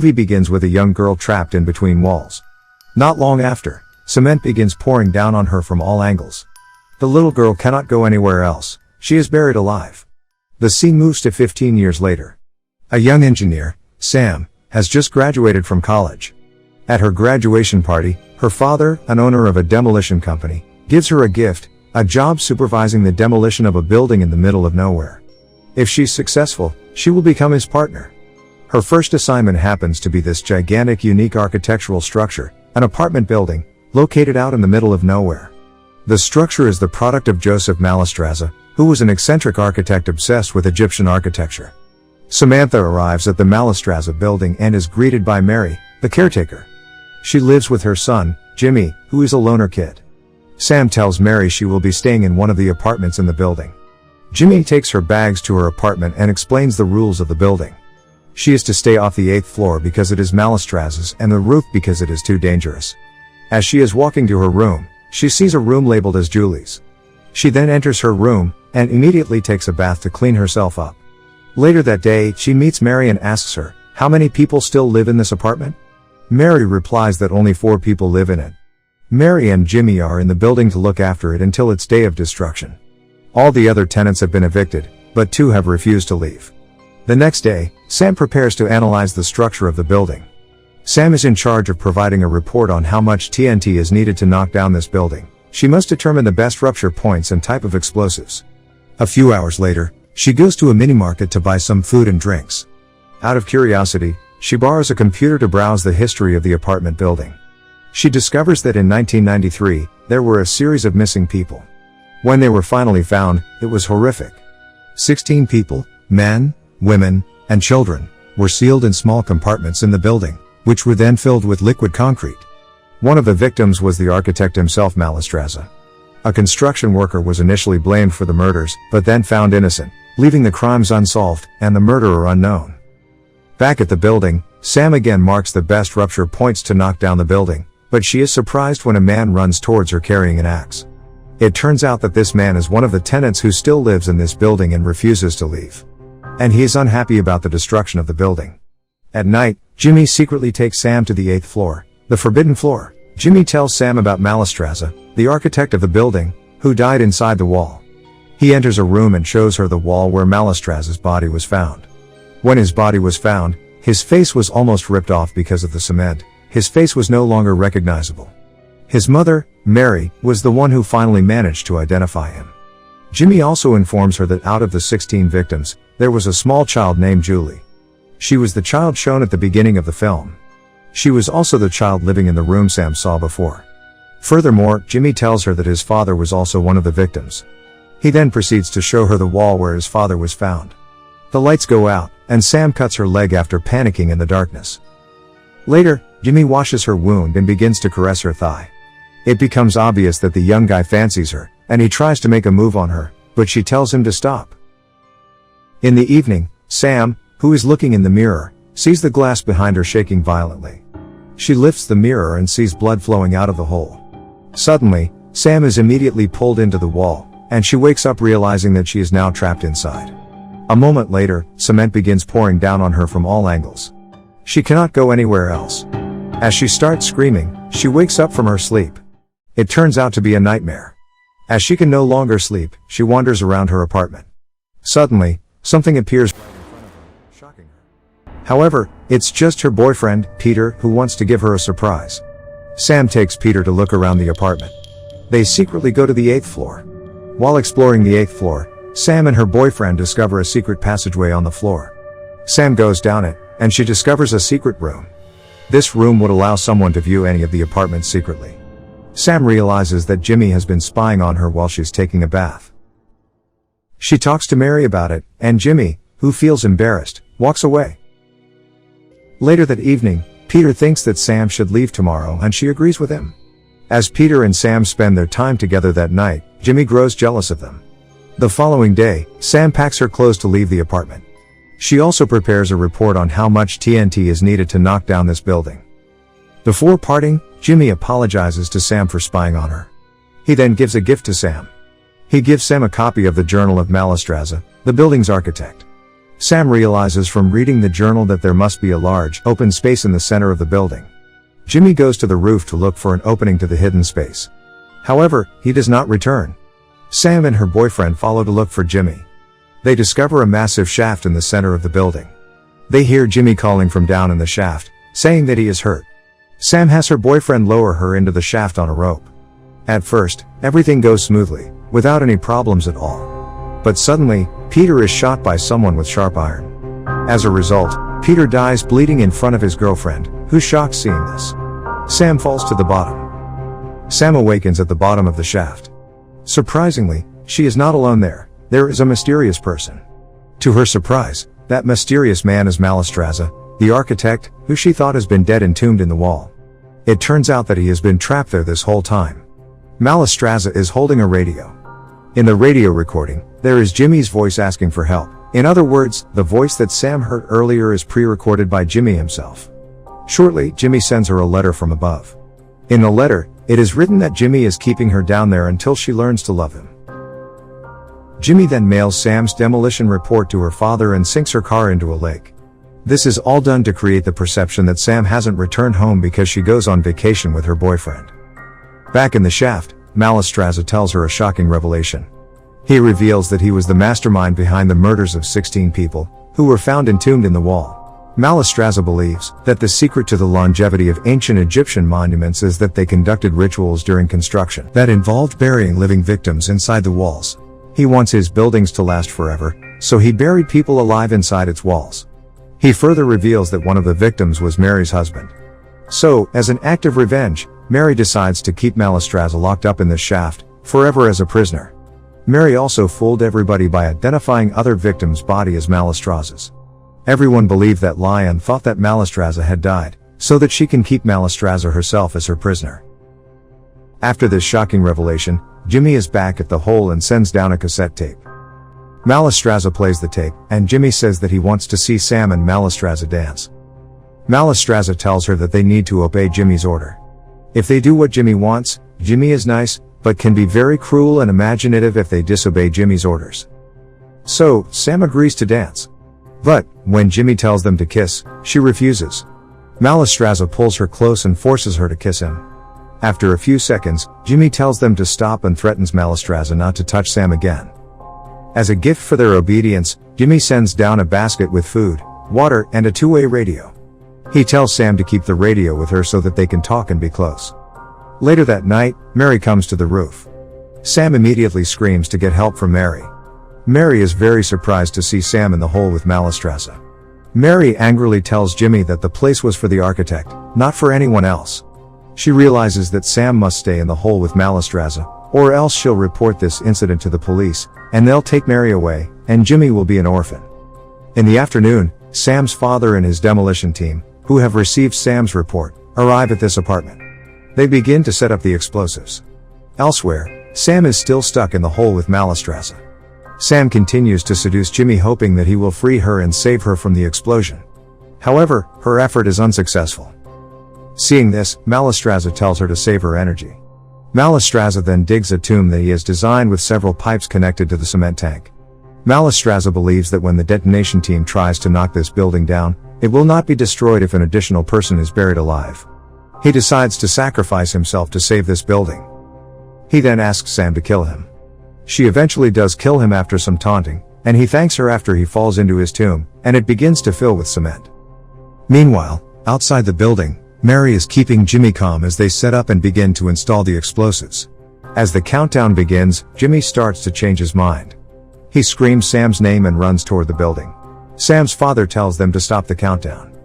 movie begins with a young girl trapped in between walls. Not long after, cement begins pouring down on her from all angles. The little girl cannot go anywhere else. She is buried alive. The scene moves to 15 years later. A young engineer, Sam, has just graduated from college. At her graduation party, her father, an owner of a demolition company, gives her a gift, a job supervising the demolition of a building in the middle of nowhere. If she's successful, she will become his partner. Her first assignment happens to be this gigantic, unique architectural structure, an apartment building, located out in the middle of nowhere. The structure is the product of Joseph Mallestraza, who was an eccentric architect obsessed with Egyptian architecture. Samantha arrives at the Mallestraza building and is greeted by Mary, the caretaker. She lives with her son, Jimmy, who is a loner kid. Sam tells Mary she will be staying in one of the apartments in the building. Jimmy takes her bags to her apartment and explains the rules of the building. She is to stay off the 8th floor because it is Mallestraza's, and the roof because it is too dangerous. As she is walking to her room, she sees a room labeled as Julie's. She then enters her room, and immediately takes a bath to clean herself up. Later that day, she meets Mary and asks her, "How many people still live in this apartment?" Mary replies that only 4 people live in it. Mary and Jimmy are in the building to look after it until its day of destruction. All the other tenants have been evicted, but 2 have refused to leave. The next day, Sam prepares to analyze the structure of the building. Sam is in charge of providing a report on how much TNT is needed to knock down this building. She must determine the best rupture points and type of explosives. A few hours later, she goes to a mini-market to buy some food and drinks. Out of curiosity, she borrows a computer to browse the history of the apartment building. She discovers that in 1993, there were a series of missing people. When they were finally found, it was horrific. 16 people, men, women, and children, were sealed in small compartments in the building, which were then filled with liquid concrete. One of the victims was the architect himself, Mallestraza. A construction worker was initially blamed for the murders, but then found innocent, leaving the crimes unsolved, and the murderer unknown. Back at the building, Sam again marks the best rupture points to knock down the building, but she is surprised when a man runs towards her carrying an axe. It turns out that this man is one of the tenants who still lives in this building and refuses to leave. And he is unhappy about the destruction of the building. At night, Jimmy secretly takes Sam to the 8th floor, the forbidden floor. Jimmy tells Sam about Mallestraza, the architect of the building, who died inside the wall. He enters a room and shows her the wall where Mallestraza's body was found. When his body was found, his face was almost ripped off because of the cement. His face was no longer recognizable. His mother, Mary, was the one who finally managed to identify him. Jimmy also informs her that out of the 16 victims, there was a small child named Julie. She was the child shown at the beginning of the film. She was also the child living in the room Sam saw before. Furthermore, Jimmy tells her that his father was also one of the victims. He then proceeds to show her the wall where his father was found. The lights go out, and Sam cuts her leg after panicking in the darkness. Later, Jimmy washes her wound and begins to caress her thigh. It becomes obvious that the young guy fancies her, and he tries to make a move on her, but she tells him to stop. In the evening, Sam, who is looking in the mirror, sees the glass behind her shaking violently. She lifts the mirror and sees blood flowing out of the hole. Suddenly, Sam is immediately pulled into the wall, and she wakes up realizing that she is now trapped inside. A moment later, cement begins pouring down on her from all angles. She cannot go anywhere else. As she starts screaming, she wakes up from her sleep. It turns out to be a nightmare. As she can no longer sleep, she wanders around her apartment. Suddenly, something appears right in front of her, shocking her. However, it's just her boyfriend, Peter, who wants to give her a surprise. Sam takes Peter to look around the apartment. They secretly go to the 8th floor. While exploring the 8th floor, Sam and her boyfriend discover a secret passageway on the floor. Sam goes down it, and she discovers a secret room. This room would allow someone to view any of the apartments secretly. Sam realizes that Jimmy has been spying on her while she's taking a bath. She talks to Mary about it, and Jimmy, who feels embarrassed, walks away. Later that evening, Peter thinks that Sam should leave tomorrow, and she agrees with him. As Peter and Sam spend their time together that night, Jimmy grows jealous of them. The following day, Sam packs her clothes to leave the apartment. She also prepares a report on how much TNT is needed to knock down this building. Before parting, Jimmy apologizes to Sam for spying on her. He then gives a gift to Sam. He gives Sam a copy of the Journal of Mallestraza, the building's architect. Sam realizes from reading the journal that there must be a large, open space in the center of the building. Jimmy goes to the roof to look for an opening to the hidden space. However, he does not return. Sam and her boyfriend follow to look for Jimmy. They discover a massive shaft in the center of the building. They hear Jimmy calling from down in the shaft, saying that he is hurt. Sam has her boyfriend lower her into the shaft on a rope. At first, everything goes smoothly, without any problems at all. But suddenly, Peter is shot by someone with sharp iron. As a result, Peter dies bleeding in front of his girlfriend, who's shocked seeing this. Sam falls to the bottom. Sam awakens at the bottom of the shaft. Surprisingly, she is not alone there. There is a mysterious person. To her surprise, that mysterious man is Malistraza, the architect, who she thought has been dead entombed in the wall. It turns out that he has been trapped there this whole time. Malistraza is holding a radio. In the radio recording, there is Jimmy's voice asking for help. In other words, the voice that Sam heard earlier is pre-recorded by Jimmy himself. Shortly, Jimmy sends her a letter from above. In the letter, it is written that Jimmy is keeping her down there until she learns to love him. Jimmy then mails Sam's demolition report to her father and sinks her car into a lake. This is all done to create the perception that Sam hasn't returned home because she goes on vacation with her boyfriend. Back in the shaft, Malistraza tells her a shocking revelation. He reveals that he was the mastermind behind the murders of 16 people, who were found entombed in the wall. Malistraza believes that the secret to the longevity of ancient Egyptian monuments is that they conducted rituals during construction that involved burying living victims inside the walls. He wants his buildings to last forever, so he buried people alive inside its walls. He further reveals that one of the victims was Mary's husband. So, as an act of revenge, Mary decides to keep Malistraza locked up in this shaft, forever as a prisoner. Mary also fooled everybody by identifying other victims' body as Malistraza's. Everyone believed that lie and thought that Malistraza had died, so that she can keep Malistraza herself as her prisoner. After this shocking revelation, Jimmy is back at the hole and sends down a cassette tape. Malistraza plays the tape, and Jimmy says that he wants to see Sam and Malistraza dance. Malistraza tells her that they need to obey Jimmy's order. If they do what Jimmy wants, Jimmy is nice, but can be very cruel and imaginative if they disobey Jimmy's orders. So, Sam agrees to dance. But, when Jimmy tells them to kiss, she refuses. Malistraza pulls her close and forces her to kiss him. After a few seconds, Jimmy tells them to stop and threatens Malistraza not to touch Sam again. As a gift for their obedience, Jimmy sends down a basket with food, water, and a two-way radio. He tells Sam to keep the radio with her so that they can talk and be close. Later that night, Mary comes to the roof. Sam immediately screams to get help from Mary. Mary is very surprised to see Sam in the hole with Malistraza. Mary angrily tells Jimmy that the place was for the architect, not for anyone else. She realizes that Sam must stay in the hole with Malistraza, or else she'll report this incident to the police, and they'll take Mary away, and Jimmy will be an orphan. In the afternoon, Sam's father and his demolition team, who have received Sam's report, arrive at this apartment. They begin to set up the explosives. Elsewhere, Sam is still stuck in the hole with Malistraza. Sam continues to seduce Jimmy, hoping that he will free her and save her from the explosion. However, her effort is unsuccessful. Seeing this, Malistraza tells her to save her energy. Malistraza then digs a tomb that he has designed with several pipes connected to the cement tank. Malistraza believes that when the detonation team tries to knock this building down, it will not be destroyed if an additional person is buried alive. He decides to sacrifice himself to save this building. He then asks Sam to kill him. She eventually does kill him after some taunting, and he thanks her after he falls into his tomb, and it begins to fill with cement. Meanwhile, outside the building, Mary is keeping Jimmy calm as they set up and begin to install the explosives. As the countdown begins, Jimmy starts to change his mind. He screams Sam's name and runs toward the building. Sam's father tells them to stop the countdown.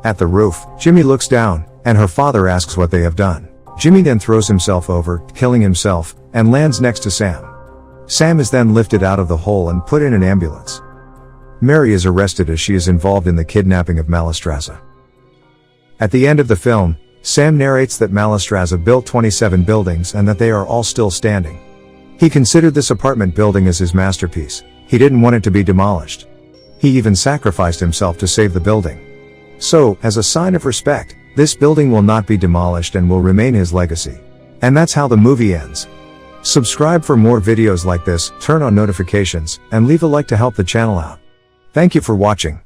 At the roof, Jimmy looks down, and her father asks what they have done. Jimmy then throws himself over, killing himself, and lands next to Sam. Sam is then lifted out of the hole and put in an ambulance. Mary is arrested as she is involved in the kidnapping of Malistraza. At the end of the film, Sam narrates that Malistraza built 27 buildings and that they are all still standing. He considered this apartment building as his masterpiece. He didn't want it to be demolished. He even sacrificed himself to save the building. So, as a sign of respect, this building will not be demolished and will remain his legacy. And that's how the movie ends. Subscribe for more videos like this, turn on notifications, and leave a like to help the channel out. Thank you for watching.